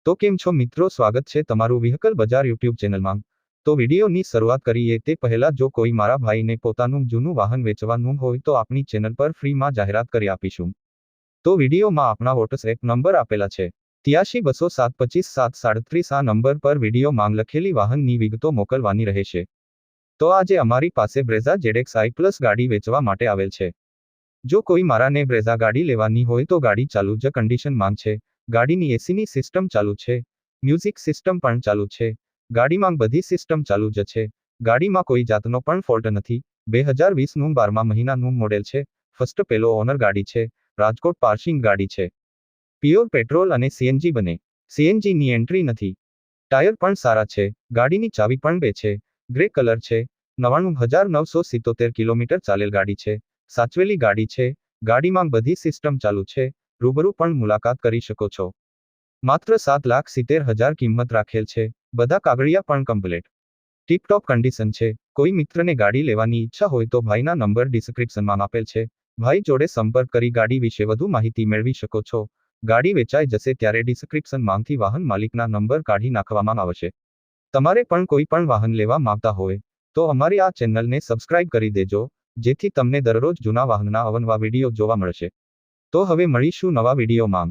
તો કેમ છો મિત્રો, સ્વાગત છે તમારું વ્હીકલ બજાર યુટ્યુબ ચેનલમાં। તો વિડીયોની શરૂઆત કરીએ તે પહેલા જો કોઈ મારા ભાઈને પોતાનું જૂનું વાહન વેચવાનું હોય તો આપણી ચેનલ પર ફ્રીમાં જાહેરાત કરી આપીશું। તો વિડીયોમાં આપણા વોટ્સએપ નંબર આપેલા છે 8320725737 આ નંબર પર વિડીયો માંગ લખેલી વાહનની વિગતો મોકલવાની રહેશે। તો આજે અમારી પાસે બ્રેઝા ZX I પ્લસ ગાડી વેચવા માટે આવેલ છે। જો કોઈ મારાને બ્રેઝા ગાડી લેવાની હોય તો ગાડી ચાલુ જ કન્ડિશન માંગ છે। ગાડીની એસીની સિસ્ટમ ચાલુ છે, મ્યુઝિક સિસ્ટમ પણ ચાલુ છે, ગાડીમાં બધી સિસ્ટમ ચાલુ જ છે, ગાડીમાં કોઈ જાતનો પણ ફોલ્ટ નથી। 2020નું 12મા મહિનાનું મોડેલ છે, ફર્સ્ટ પેલો ઓનર ગાડી છે, રાજકોટ પાર્સિંગ ગાડી છે, પ્યોર પેટ્રોલ અને સીએનજી બને। સીએનજીની એન્ટ્રી નથી। ટાયર પણ સારા છે, ગાડીની ચાવી પણ 2 છે, ગ્રે કલર છે, 99,977 કિલોમીટર ચાલેલ ગાડી છે, સાચવેલી ગાડી છે, ગાડીમાં બધી સિસ્ટમ ચાલુ છે, રૂબરૂ પણ મુલાકાત કરી શકો છો। માત્ર 7,70,000 કિંમત રાખેલ છે, બધા કાગળિયા પણ કમ્પ્લીટ ટીપટોપ કન્ડિશન છે। કોઈ મિત્રને ગાડી લેવાની ઈચ્છા હોય તો ભાઈના નંબર ડિસ્ક્રિપ્શનમાં આપેલ છે, ભાઈ જોડે સંપર્ક કરી ગાડી વિશે વધુ માહિતી મેળવી શકો છો। ગાડી વેચાઈ જશે ત્યારે ડિસ્ક્રિપ્શનમાંથી વાહન માલિકના નંબર કાઢી નાખવામાં આવશે। તમારે પણ કોઈ પણ વાહન લેવા માંગતા હોય તો અમારી આ ચેનલને સબસ્ક્રાઇબ કરી દેજો, જેથી તમને દરરોજ જૂના વાહનના અવનવા વિડીયો જોવા મળશે। તો હવે મળીશું નવા વિડીયોમાં।